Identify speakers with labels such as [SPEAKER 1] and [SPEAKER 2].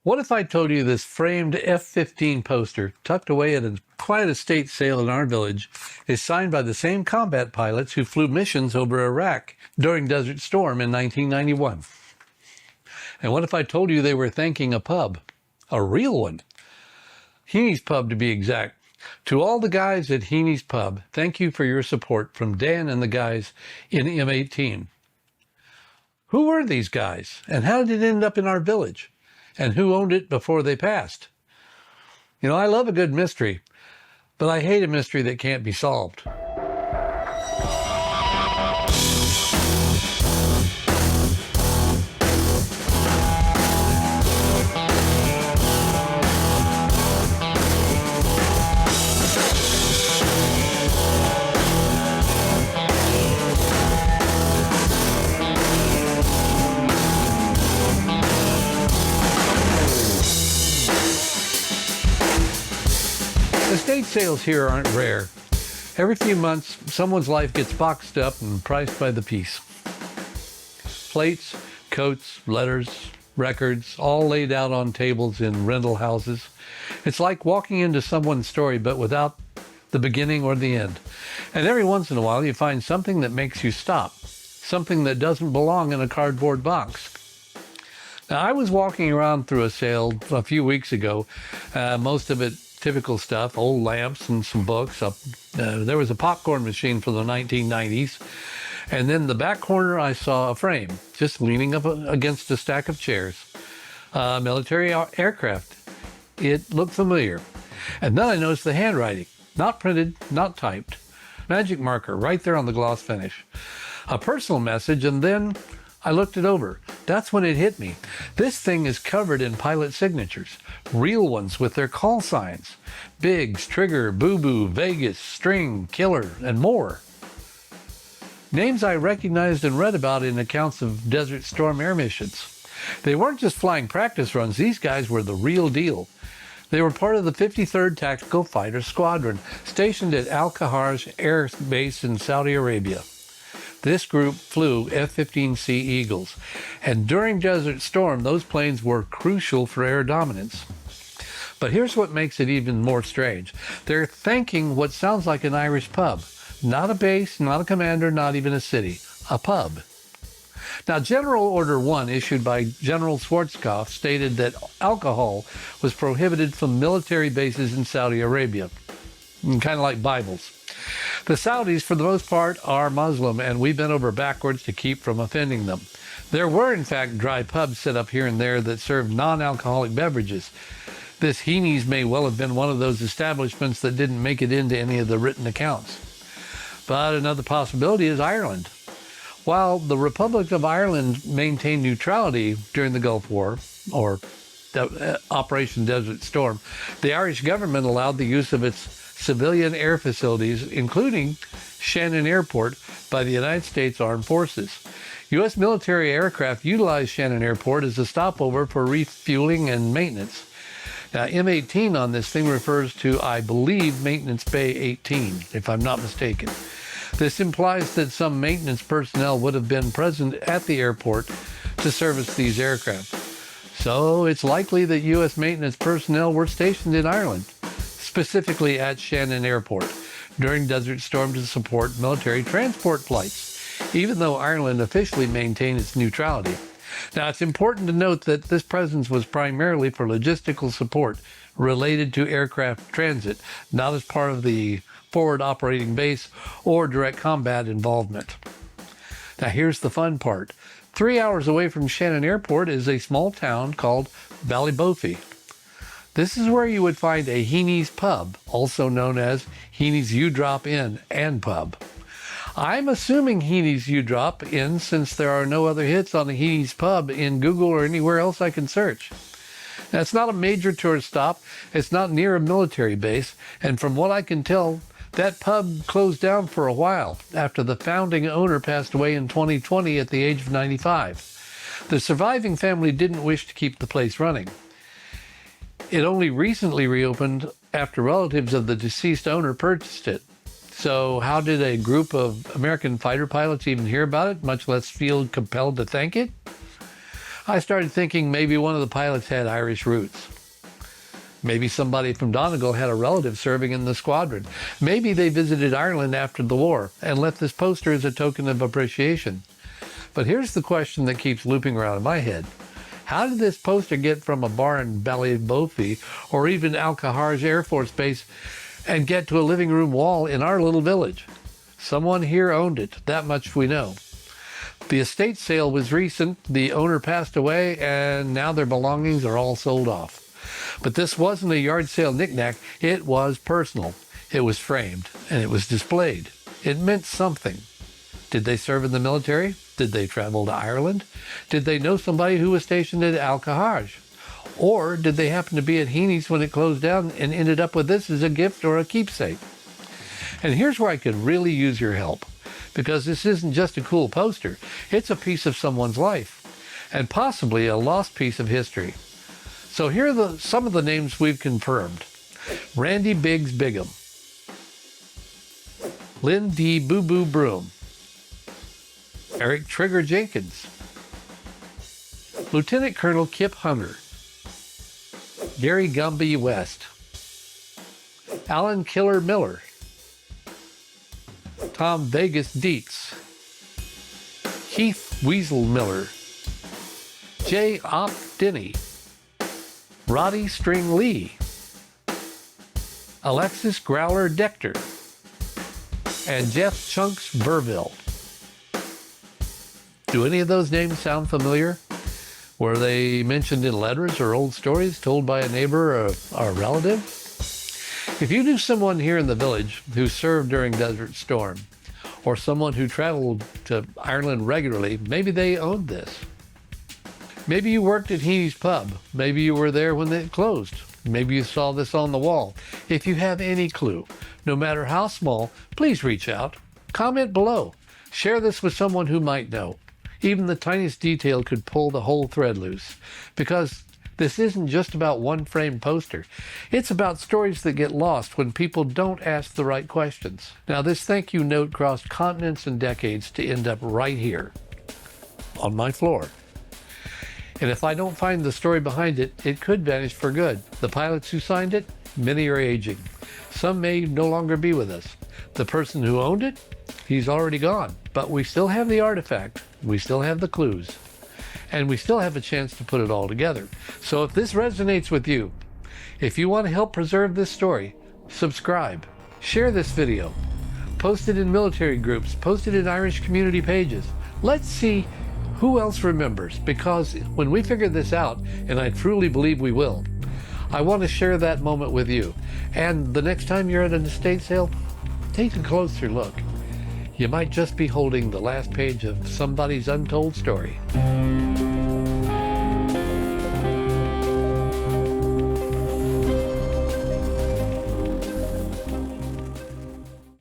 [SPEAKER 1] What if I told you this framed F-15 poster tucked away at a quiet estate sale in our village is signed by the same combat pilots who flew missions over Iraq during Desert Storm in 1991? And what if I told you they were thanking a pub, a real one, Heeney's Pub to be exact? To all the guys at Heeney's Pub, thank you for your support from Dan and the guys in M18. Who were these guys, and how did it end up in our village? And who owned it before they passed? You know, I love a good mystery, but I hate a mystery that can't be solved. Estate sales here aren't rare. Every few months, someone's life gets boxed up and priced by the piece. Plates, coats, letters, records, all laid out on tables in rental houses. It's like walking into someone's story, but without the beginning or the end. And every once in a while, you find something that makes you stop, something that doesn't belong in a cardboard box. Now, I was walking around through a sale a few weeks ago, most of it typical stuff, old lamps and some books. There was a popcorn machine from the 1990s. And then the back corner, I saw a frame just leaning up against a stack of chairs. Military aircraft. It looked familiar. And then I noticed the handwriting. Not printed, not typed. Magic marker right there on the gloss finish. A personal message, and then I looked it over. That's when it hit me. This thing is covered in pilot signatures. Real ones with their call signs. Biggs, Trigger, Boo Boo, Vegas, String, Killer, and more. Names I recognized and read about in accounts of Desert Storm air missions. They weren't just flying practice runs. These guys were the real deal. They were part of the 53rd Tactical Fighter Squadron, stationed at Al-Kharj Air Base in Saudi Arabia. This group flew F-15C Eagles, and during Desert Storm, those planes were crucial for air dominance. But here's what makes it even more strange. They're thanking what sounds like an Irish pub. Not a base, not a commander, not even a city. A pub. Now, General Order 1, issued by General Schwarzkopf, stated that alcohol was prohibited from military bases in Saudi Arabia. Kind of like Bibles. The Saudis, for the most part, are Muslim, and we bent over backwards to keep from offending them. There were, in fact, dry pubs set up here and there that served non-alcoholic beverages. This Heeney's may well have been one of those establishments that didn't make it into any of the written accounts. But another possibility is Ireland. While the Republic of Ireland maintained neutrality during the Gulf War, or Operation Desert Storm, the Irish government allowed the use of its civilian air facilities, including Shannon Airport, by the United States Armed Forces. U.S. military aircraft utilized Shannon Airport as a stopover for refueling and maintenance. Now, M18 on this thing refers to, I believe, Maintenance Bay 18, if I'm not mistaken. This implies that some maintenance personnel would have been present at the airport to service these aircraft. So it's likely that U.S. maintenance personnel were stationed in Ireland, specifically at Shannon Airport, during Desert Storm to support military transport flights, even though Ireland officially maintained its neutrality. Now, it's important to note that this presence was primarily for logistical support related to aircraft transit, not as part of the forward operating base or direct combat involvement. Now, here's the fun part. 3 hours away from Shannon Airport is a small town called Ballybofey. This is where you would find a Heeney's Pub, also known as Heeney's U-Drop Inn and Pub. I'm assuming Heeney's U-Drop Inn since there are no other hits on the Heeney's Pub in Google or anywhere else I can search. Now, it's not a major tourist stop, it's not near a military base, and from what I can tell, that pub closed down for a while after the founding owner passed away in 2020 at the age of 95. The surviving family didn't wish to keep the place running. It only recently reopened after relatives of the deceased owner purchased it. So how did a group of American fighter pilots even hear about it, much less feel compelled to thank it? I started thinking maybe one of the pilots had Irish roots. Maybe somebody from Donegal had a relative serving in the squadron. Maybe they visited Ireland after the war and left this poster as a token of appreciation. But here's the question that keeps looping around in my head. How did this poster get from a bar in Ballybofey or even Al-Khaharj Air Force Base and get to a living room wall in our little village? Someone here owned it, that much we know. The estate sale was recent, the owner passed away, and now their belongings are all sold off. But this wasn't a yard sale knickknack, it was personal. It was framed, and it was displayed. It meant something. Did they serve in the military? Did they travel to Ireland? Did they know somebody who was stationed at Al-Khaharj? Or did they happen to be at Heeney's when it closed down and ended up with this as a gift or a keepsake? And here's where I could really use your help, because this isn't just a cool poster. It's a piece of someone's life, and possibly a lost piece of history. So here are some of the names we've confirmed. Randy Biggs Bigham, Lynn D. Boo Boo Broom, Eric Trigger Jenkins, Lieutenant Colonel Kip Hunter, Gary Gumby West, Alan Killer Miller, Tom Vegas Dietz, Keith Weasel Miller, Jay Ock Denny, Roddy String Lee, Alexis Growler Dector, and Jeff Chunks Burville. Do any of those names sound familiar? Were they mentioned in letters or old stories told by a neighbor or a relative? If you knew someone here in the village who served during Desert Storm, or someone who traveled to Ireland regularly, maybe they owned this. Maybe you worked at Heeney's Pub. Maybe you were there when it closed. Maybe you saw this on the wall. If you have any clue, no matter how small, please reach out. Comment below. Share this with someone who might know. Even the tiniest detail could pull the whole thread loose. Because this isn't just about one framed poster. It's about stories that get lost when people don't ask the right questions. Now, this thank you note crossed continents and decades to end up right here on my floor. And if I don't find the story behind it, it could vanish for good. The pilots who signed it, many are aging. Some may no longer be with us. The person who owned it, he's already gone. But we still have the artifact. We still have the clues. And we still have a chance to put it all together. So if this resonates with you, if you want to help preserve this story, subscribe, share this video, post it in military groups, post it in Irish community pages. Let's see who else remembers, because when we figure this out, and I truly believe we will, I want to share that moment with you. And the next time you're at an estate sale, take a closer look. You might just be holding the last page of somebody's untold story.